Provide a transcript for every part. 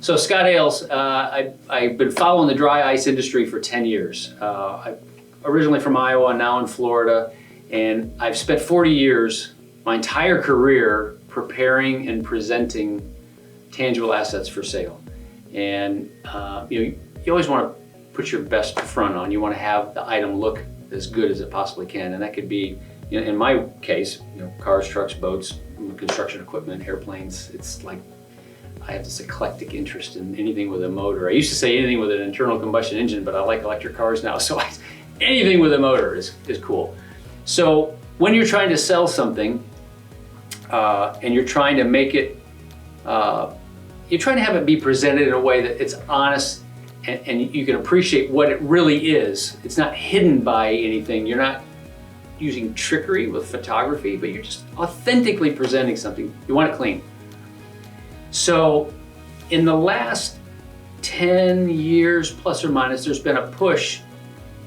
So Scott Ailes, I've been following the dry ice industry for 10 years. I'm originally from Iowa, now in Florida, and I've spent 40 years, my entire career, preparing and presenting tangible assets for sale. And you always want to put your best front on. You want to have the item look as good as it possibly can, and that could be, in my case, cars, trucks, boats, construction equipment, airplanes. It's like I have this eclectic interest in anything with a motor. I used to say anything with an internal combustion engine, but I like electric cars now, so anything with a motor is cool. So when you're trying to sell something and you're trying to make it, you're trying to have it be presented in a way that it's honest and you can appreciate what it really is. It's not hidden by anything. You're not using trickery with photography, but you're just authentically presenting something. You want it clean. So in the last 10 years, plus or minus, there's been a push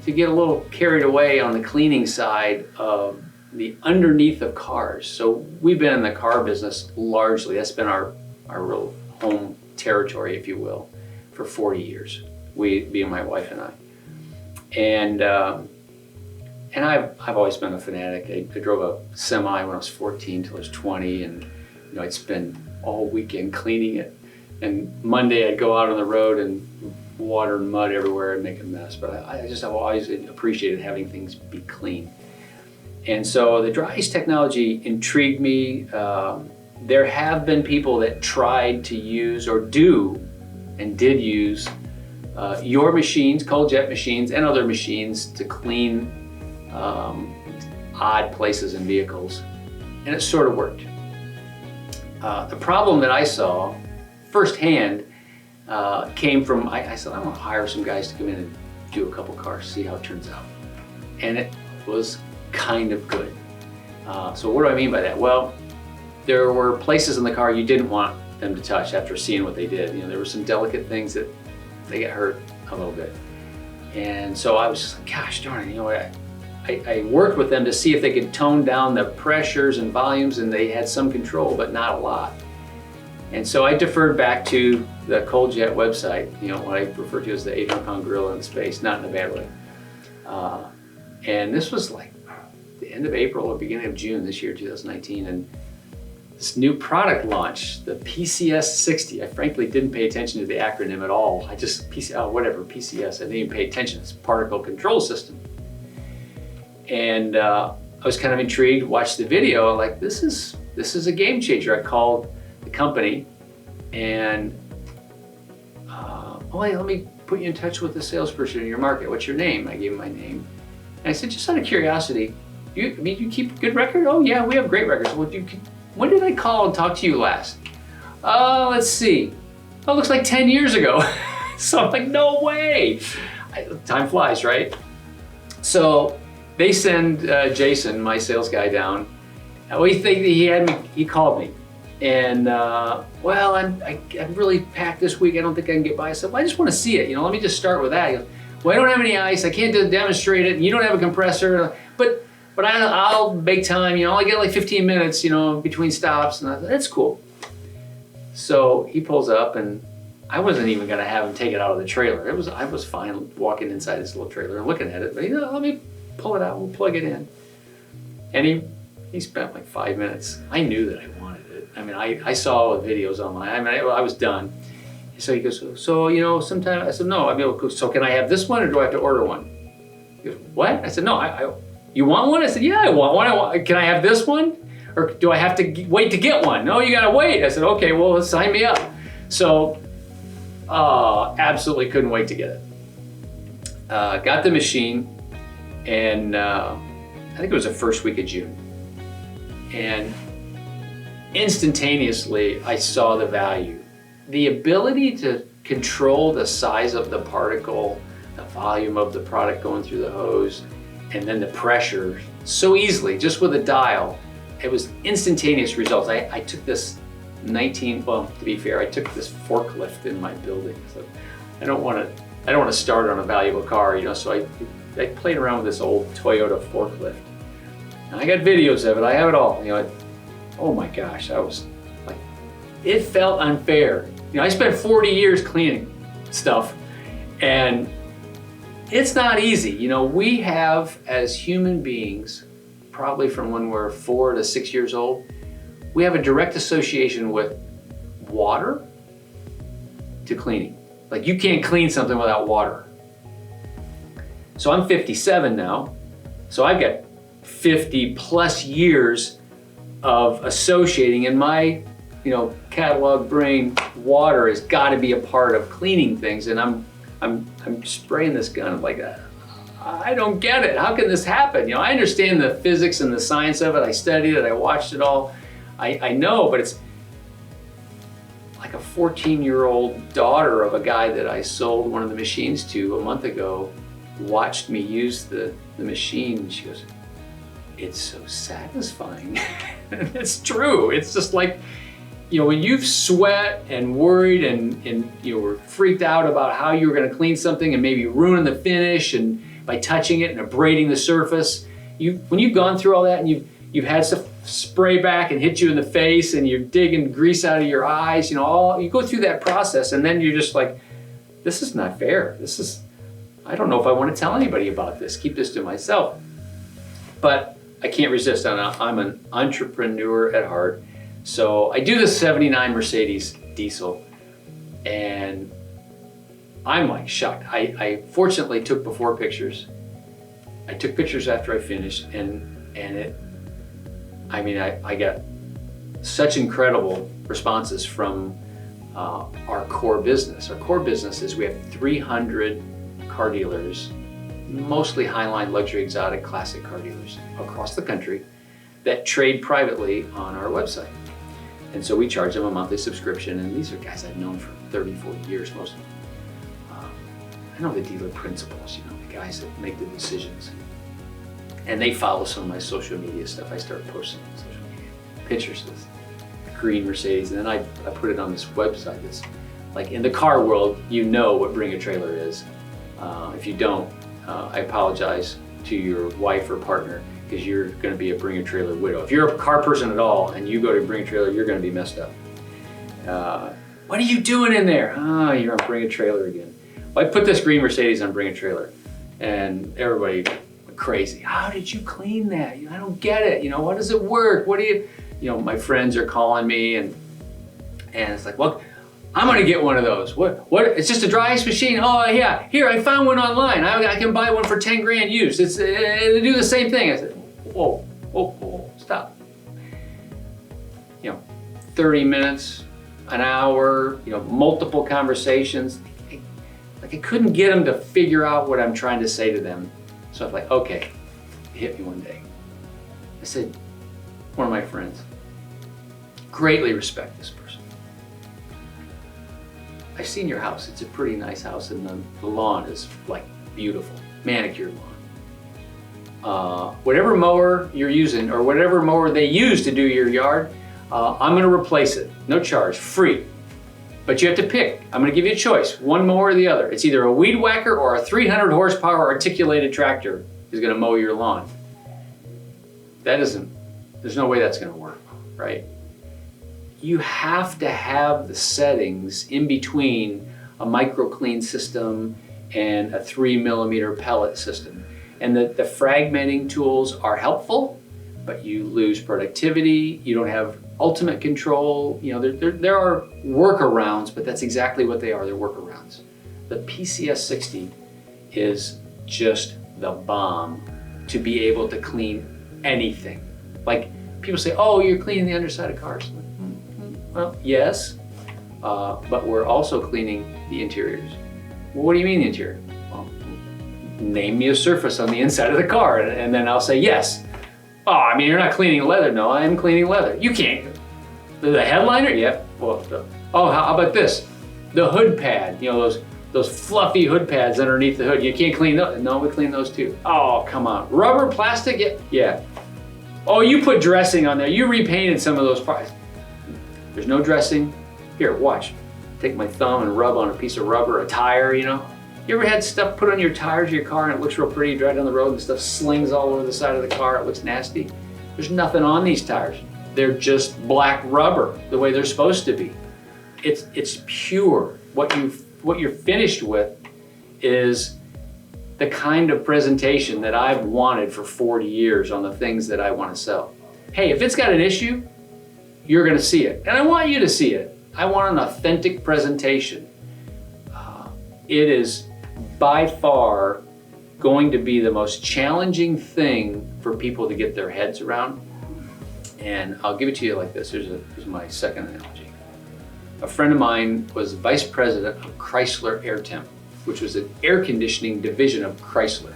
to get a little carried away on the cleaning side of the underneath of cars. So we've been in the car business largely. That's been our real home territory, if you will, for 40 years. We, being my wife and I. And I've always been a fanatic. I drove a semi when I was 14 till I was 20, and I'd spend all weekend cleaning it. And Monday I'd go out on the road and water and mud everywhere and make a mess. But I just have always appreciated having things be clean. And so the dry ice technology intrigued me. There have been people that tried to use or did use your machines, cold jet machines, and other machines to clean odd places in vehicles, and it sort of worked. The problem that I saw firsthand came from, I said, I want to hire some guys to come in and do a couple cars, see how it turns out. And it was kind of good. So what do I mean by that? Well, there were places in the car you didn't want them to touch after seeing what they did. There were some delicate things that they get hurt a little bit. And so I was just like, gosh darn it, I worked with them to see if they could tone down the pressures and volumes, and they had some control, but not a lot. And so I deferred back to the cold jet website, what I refer to as the 800-pound gorilla in space, not in a bad way. And this was like the end of April or beginning of June this year, 2019, and this new product launch, the PCS 60. I frankly didn't pay attention to the acronym at all. I just, PCS, I didn't even pay attention. It's particle control system. And I was kind of intrigued, watched the video, like this is a game changer. I called the company and, hey, let me put you in touch with the salesperson in your market. What's your name? I gave him my name. And I said, just out of curiosity, you keep a good record? Oh yeah, we have great records. When did I call and talk to you last? Let's see. Oh, it looks like 10 years ago. So I'm like, no way. Time flies, right? So they send Jason, my sales guy, down. He called me. And well, I'm really packed this week. I don't think I can get by. I said, well, I just want to see it. Let me just start with that. He goes, well, I don't have any ice. I can't demonstrate it. And you don't have a compressor. But I'll make time. I get like 15 minutes, between stops. And I thought, that's cool. So he pulls up, and I wasn't even going to have him take it out of the trailer. I was fine walking inside this little trailer and looking at it. But let me pull it out. We'll plug it in. And he spent like 5 minutes. I knew that I wanted it. I saw the videos online. I was done. So he goes, so sometime. I said, no. So can I have this one, or do I have to order one? He goes, what? I said, no. You want one? I said, yeah, I want one. Can I have this one? Or do I have to wait to get one? No, you gotta wait. I said, okay, well, sign me up. So, absolutely couldn't wait to get it. Got the machine, and I think it was the first week of June. And instantaneously, I saw the value. The ability to control the size of the particle, the volume of the product going through the hose, and then the pressure so easily, just with a dial. It was instantaneous results. I took this to be fair, I took this forklift in my building. So I don't want to start on a valuable car, so I played around with this old Toyota forklift. And I got videos of it, I have it all. Oh my gosh, I was like, it felt unfair. I spent 40 years cleaning stuff, and it's not easy. We have, as human beings, probably from when we're 4 to 6 years old, we have a direct association with water to cleaning. Like, you can't clean something without water. So I'm 57 now, so I've got 50 plus years of associating in my catalog brain. Water has got to be a part of cleaning things, and I'm spraying this gun. I'm like, I don't get it. How can this happen? I understand the physics and the science of it. I studied it. I watched it all. I know, but it's like a 14-year-old daughter of a guy that I sold one of the machines to a month ago watched me use the machine, and she goes, "It's so satisfying." It's true. It's just like, when you've sweat and worried and you were freaked out about how you were going to clean something and maybe ruin the finish and by touching it and abrading the surface, when you've gone through all that and you've had stuff spray back and hit you in the face and you're digging grease out of your eyes, you go through that process, and then you're just like, this is not fair. I don't know if I want to tell anybody about this. Keep this to myself. But I can't resist. I'm an entrepreneur at heart. So I do this 79 Mercedes diesel, and I'm like shocked. I fortunately took before pictures. I took pictures after I finished, I got such incredible responses from our core business. Our core business is we have 300 car dealers, mostly Highline, luxury, exotic, classic car dealers across the country that trade privately on our website. And so we charge them a monthly subscription, and these are guys I've known for 30, 40 years, most of them. I know the dealer principals, the guys that make the decisions. And they follow some of my social media stuff. I start posting on social media pictures of this green Mercedes, and then I put it on this website that's like, in the car world, what Bring a Trailer is. If you don't, I apologize to your wife or partner, because you're going to be a Bring a Trailer widow. If you're a car person at all and you go to Bring a Trailer, you're going to be messed up. What are you doing in there? You're on Bring a Trailer again. Well, I put this green Mercedes on Bring a Trailer, and everybody went crazy. How did you clean that? I don't get it. What does it work? What do you? My friends are calling me, and it's like, well, I'm gonna get one of those. What? It's just a dry ice machine. Oh yeah, here, I found one online. I can buy one for 10 grand used. They do the same thing. I said, whoa, stop. 30 minutes, an hour, multiple conversations. I couldn't get them to figure out what I'm trying to say to them. So I was like, okay, it hit me one day. I said, one of my friends, greatly respect this person. I've seen your house. It's a pretty nice house, and the lawn is like beautiful, manicured lawn. Whatever mower you're using, or whatever mower they use to do your yard, I'm gonna replace it, no charge, free. But you have to pick. I'm gonna give you a choice, one mower or the other. It's either a weed whacker or a 300 horsepower articulated tractor is gonna mow your lawn. There's no way that's gonna work, right? You have to have the settings in between a micro clean system and a 3mm pellet system. And the fragmenting tools are helpful, but you lose productivity. You don't have ultimate control. There are workarounds, but that's exactly what they are. They're workarounds. The PCS 60 is just the bomb to be able to clean anything. Like, people say, oh, you're cleaning the underside of cars. Well, yes, but we're also cleaning the interiors. Well, what do you mean the interior? Well, name me a surface on the inside of the car, and then I'll say yes. Oh, you're not cleaning leather. No, I am cleaning leather. You can't. The headliner? Yep. Well, how about this? The hood pad, those fluffy hood pads underneath the hood. You can't clean those. No, we clean those too. Oh, come on. Rubber, plastic? Yeah. Oh, you put dressing on there. You repainted some of those parts. There's no dressing. Here, watch. Take my thumb and rub on a piece of rubber, a tire, You ever had stuff put on your tires of your car and it looks real pretty, you drive down the road and stuff slings all over the side of the car, it looks nasty? There's nothing on these tires. They're just black rubber, the way they're supposed to be. it's pure. What you're finished with is the kind of presentation that I've wanted for 40 years on the things that I want to sell. Hey, if it's got an issue, you're going to see it. And I want you to see it. I want an authentic presentation. It is by far going to be the most challenging thing for people to get their heads around. And I'll give it to you like this. Here's my second analogy. A friend of mine was vice president of Chrysler Air Temp, which was an air conditioning division of Chrysler.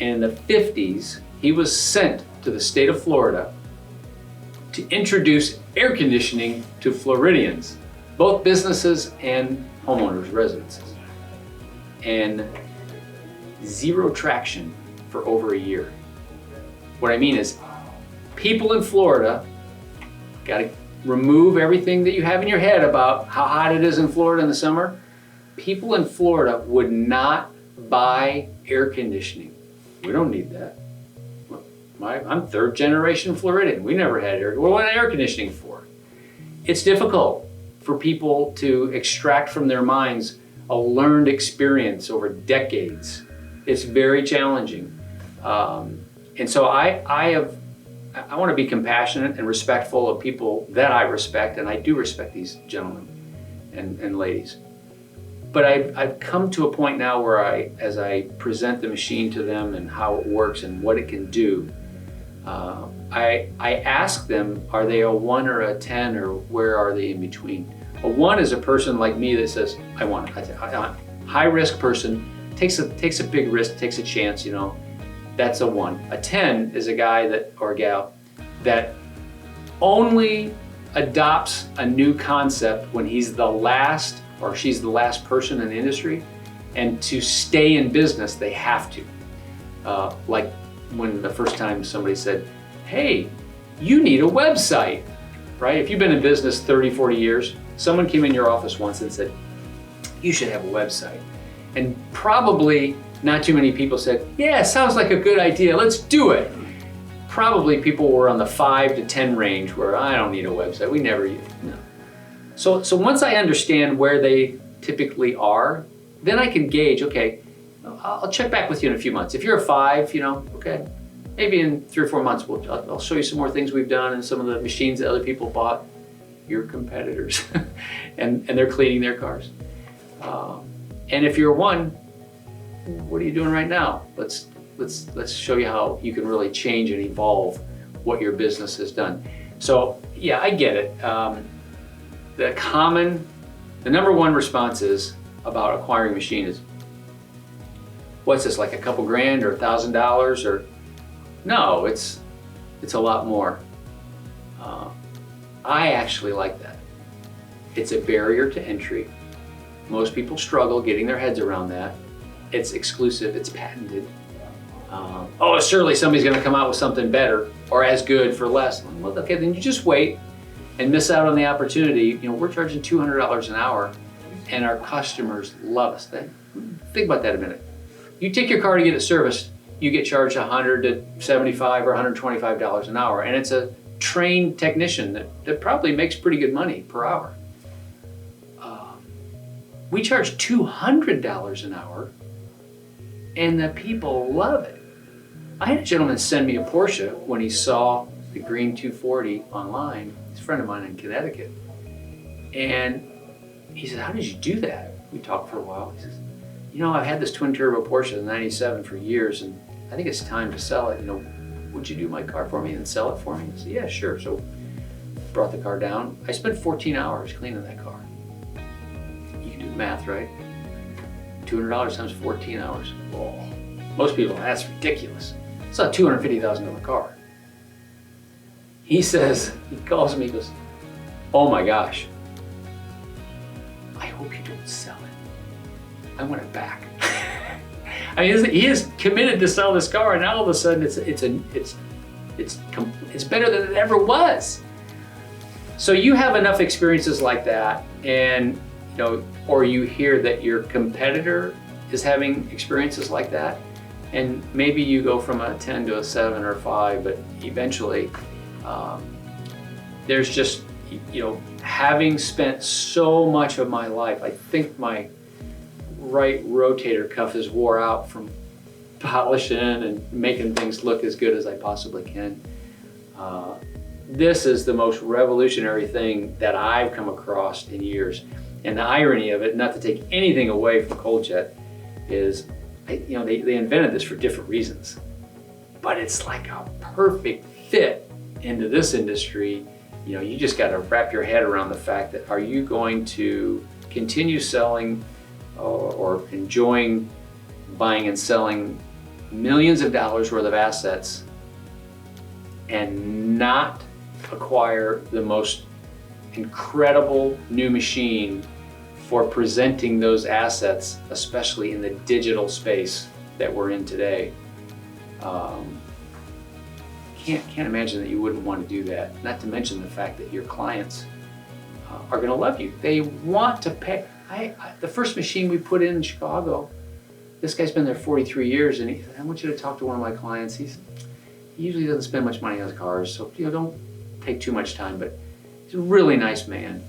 And in the 50s, he was sent to the state of Florida to introduce air conditioning to Floridians, both businesses and homeowners, residences. And zero traction for over a year. What I mean is, people in Florida got to remove everything that you have in your head about how hot it is in Florida in the summer. People in Florida would not buy air conditioning. We don't need that. I'm third generation Floridian. We never had air. What air conditioning for? It's difficult for people to extract from their minds a learned experience over decades. It's very challenging. And so I want to be compassionate and respectful of people that I respect, and I do respect these gentlemen and ladies. But I've come to a point now where as I present the machine to them and how it works and what it can do, I ask them, are they a 1 or a 10, or where are they in between? A 1 is a person like me that says, I want it. High risk person, takes a big risk, takes a chance, you know. That's a 1. A 10 is a guy or a gal that only adopts a new concept when he's the last or she's the last person in the industry, and to stay in business, they have to. Like when the first time somebody said, hey, you need a website, right? If you've been in business 30, 40 years, someone came in your office once and said, you should have a website. And probably not too many people said, yeah, sounds like a good idea, let's do it. Probably people were on the 5 to 10 range where I don't need a website, we never use it. No. So once I understand where they typically are, then I can gauge, okay, I'll check back with you in a few months. If you're a 5, you know, okay, maybe in 3 or 4 months, I'll show you some more things we've done and some of the machines that other people bought, your competitors, and they're cleaning their cars. And if you're a 1, what are you doing right now? Let's show you how you can really change and evolve what your business has done. So yeah, I get it. The number 1 response is about acquiring a machine is, what's this, like a couple grand or $1,000 or? No, it's a lot more. I actually like that. It's a barrier to entry. Most people struggle getting their heads around that. It's exclusive, it's patented. Oh, surely somebody's gonna come out with something better or as good for less. Well, okay, then you just wait and miss out on the opportunity. You know, we're charging $200 an hour and our customers love us. Think about that a minute. You take your car to get it serviced, you get charged $100 to $75 or $125 an hour, and it's a trained technician that probably makes pretty good money per hour. We charge $200 an hour and the people love it. I had a gentleman send me a Porsche when he saw the green 240 online. He's a friend of mine in Connecticut. And he said, how did you do that? We talked for a while. He says, you know, I've had this twin turbo Porsche, the 97, for years, and I think it's time to sell it. You know, would you do my car for me and sell it for me? I said, yeah, sure. So brought the car down. I spent 14 hours cleaning that car. You can do the math, right? $200 times 14 hours. Oh, most people, that's ridiculous. It's a $250,000 car. He says, he calls me, he goes, oh my gosh, I hope you don't sell it. I want it back. I mean, he is committed to sell this car, and now all of a sudden it's better than it ever was. So you have enough experiences like that, and you know, or you hear that your competitor is having experiences like that, and maybe you go from a 10 to a 7 or 5, but eventually there's just having spent so much of my life, I think my right rotator cuff is wore out from polishing and making things look as good as I possibly can. This is the most revolutionary thing that I've come across in years. And the irony of it, not to take anything away from cold jet, is they invented this for different reasons. But it's like a perfect fit into this industry. You just got to wrap your head around the fact that, are you going to continue selling or enjoying buying and selling millions of dollars worth of assets and not acquire the most incredible new machine for presenting those assets, especially in the digital space that we're in today? Can't imagine that you wouldn't want to do that. Not to mention the fact that your clients are going to love you. They want to pay. The first machine we put in Chicago, this guy's been there 43 years, and I want you to talk to one of my clients. He usually doesn't spend much money on his cars, so don't take too much time, but he's a really nice man.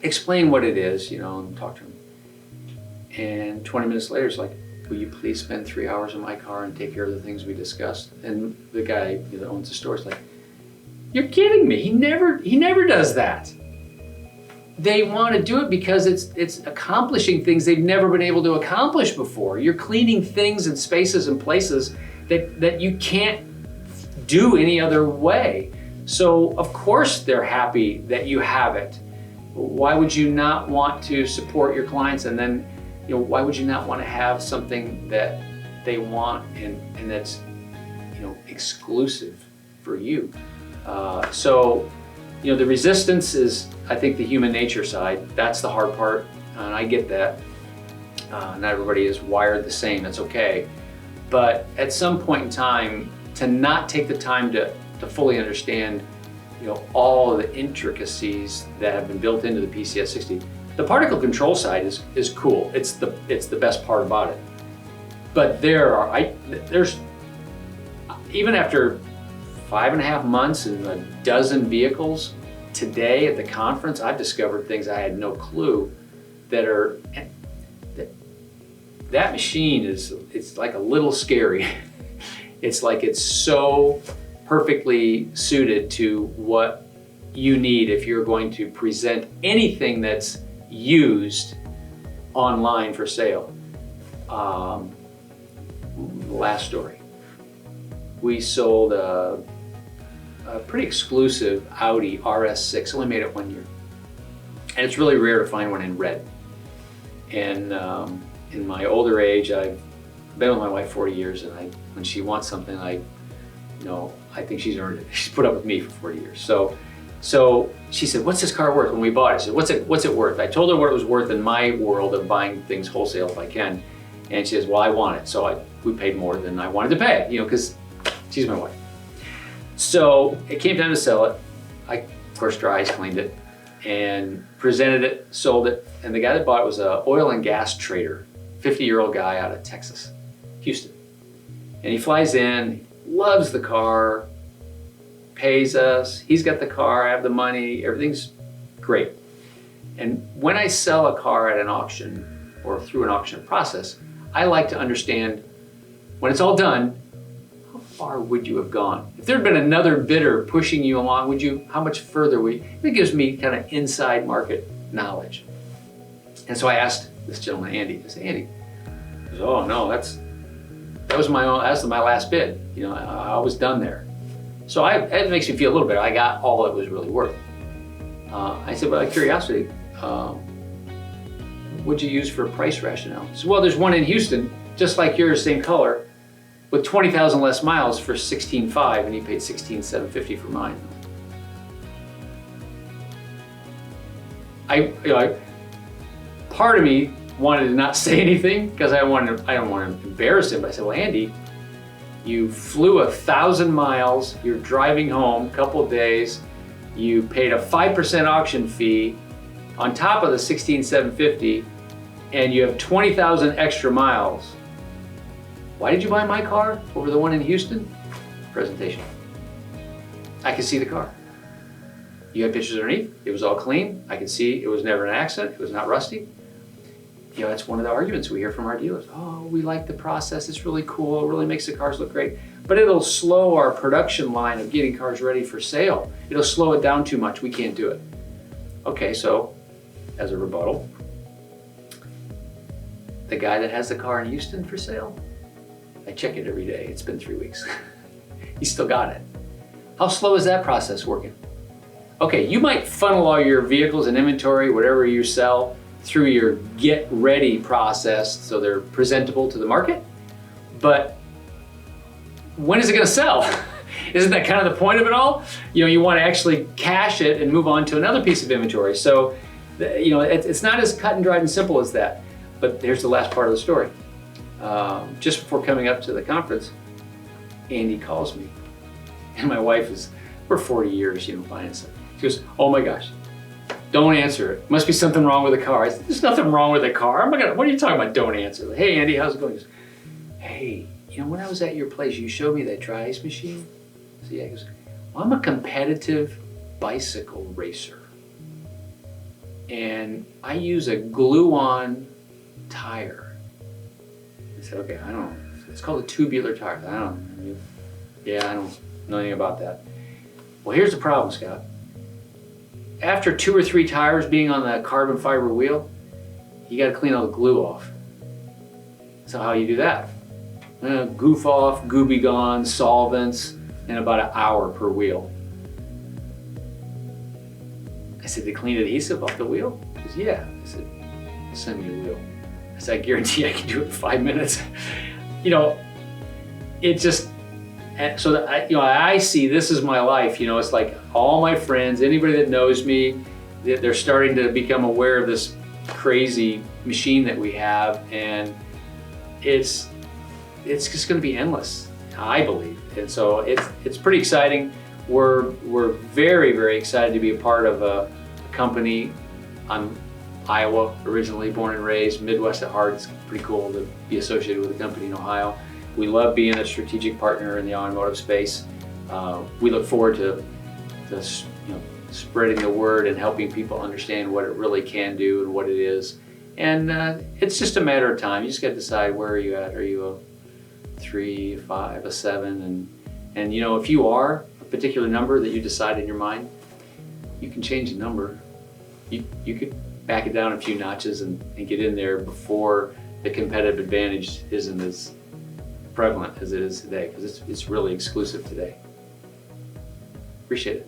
Explain what it is, and talk to him. And 20 minutes later, it's like, will you please spend 3 hours in my car and take care of the things we discussed? And the guy that owns the store is like, you're kidding me. He never does that. They want to do it because it's accomplishing things they've never been able to accomplish before. You're cleaning things and spaces and places that you can't do any other way. So of course they're happy that you have it. Why would you not want to support your clients, and then why would you not want to have something that they want and that's exclusive for you? So the resistance is, I think, the human nature side. That's the hard part, and I get that. Not everybody is wired the same. That's okay. But at some point in time, to not take the time to fully understand all of the intricacies that have been built into the PCS 60. The particle control side is cool. It's the best part about it. But there's even after 5.5 months and a dozen vehicles, today at the conference, I've discovered things I had no clue that machine it's like a little scary. It's like it's so perfectly suited to what you need if you're going to present anything that's used online for sale. Last story. We sold a pretty exclusive Audi RS6, only made it 1 year. And it's really rare to find one in red. And in my older age, I've been with my wife 40 years, and when she wants something, I think she's earned it. She's put up with me for 40 years. So she said, what's this car worth? When we bought it, I said, what's it worth? I told her what it was worth in my world of buying things wholesale if I can. And she says, well, I want it. So we paid more than I wanted to pay, because she's my wife. So it came time to sell it. I, of course, dry ice cleaned it and presented it, sold it. And the guy that bought it was an oil and gas trader, 50-year-old guy out of Texas, Houston. And he flies in, loves the car, pays us, he's got the car, I have the money, everything's great. And when I sell a car at an auction or through an auction process, I like to understand, when it's all done, how far would you have gone? If there had been another bidder pushing you along, how much further would you? It gives me kind of inside market knowledge. And so I asked this gentleman, Andy, I said, Andy, he goes, oh no, that's my last bid. I was done there. So it makes me feel a little better. I got all it was really worth. I said, well, out of curiosity, what'd you use for a price rationale? He said, well, there's one in Houston, just like yours, same color, with 20,000 less miles for $16,500, and he paid $16,750 for mine. Part of me wanted to not say anything because I don't want to embarrass him. But I said, well, Andy, you flew 1,000 miles, you're driving home a couple of days, you paid a 5% auction fee on top of the $16,750, and you have 20,000 extra miles. Why did you buy my car over the one in Houston? Presentation. I could see the car. You had pictures underneath, it was all clean. I could see it was never an accident, it was not rusty. You know, that's one of the arguments we hear from our dealers. Oh, we like the process, it's really cool, it really makes the cars look great, but it'll slow our production line of getting cars ready for sale. It'll slow it down too much, we can't do it. Okay, so as a rebuttal, the guy that has the car in Houston for sale, I check it every day, it's been 3 weeks. He's still got it. How slow is that process working? Okay, you might funnel all your vehicles and inventory, whatever you sell, through your get ready process so they're presentable to the market, but when is it gonna sell? Isn't that kind of the point of it all? You know, you wanna actually cash it and move on to another piece of inventory. So, you know, it's not as cut and dried and simple as that, but here's the last part of the story. Just before coming up to the conference, Andy calls me, and my wife we're 40 years, you know, buying stuff. She goes, oh my gosh, don't answer it. Must be something wrong with the car. I said, there's nothing wrong with the car. What are you talking about, don't answer? Like, hey Andy, how's it going? He goes, hey, you know, when I was at your place, you showed me that dry ice machine. So yeah, he goes, well, I'm a competitive bicycle racer. And I use a glue-on tire. I said, okay, I don't know. It's called a tubular tire. I don't know. Yeah, I don't know anything about that. Well, here's the problem, Scott. After 2 or 3 tires being on the carbon fiber wheel, you got to clean all the glue off. So how you do that? Goof off, goo be gone, solvents, in about an hour per wheel. I said, they clean adhesive off the wheel? He goes, yeah. I said, send me a wheel. I said, I guarantee I can do it in 5 minutes. You know, it just, so that I see this is my life. You know, it's like all my friends, anybody that knows me, they're starting to become aware of this crazy machine that we have, and it's just going to be endless, I believe. And so it's pretty exciting. We're very, very excited to be a part of a company. I'm Iowa, originally born and raised, Midwest at heart. It's pretty cool to be associated with a company in Ohio. We love being a strategic partner in the automotive space. We look forward to spreading the word and helping people understand what it really can do and what it is. And it's just a matter of time. You just got to decide, where are you at? Are you a 3, a 5, a 7? And you know, if you are a particular number that you decide in your mind, you can change the number. You could back it down a few notches and get in there before the competitive advantage isn't as prevalent as it is today, because it's really exclusive today. Appreciate it.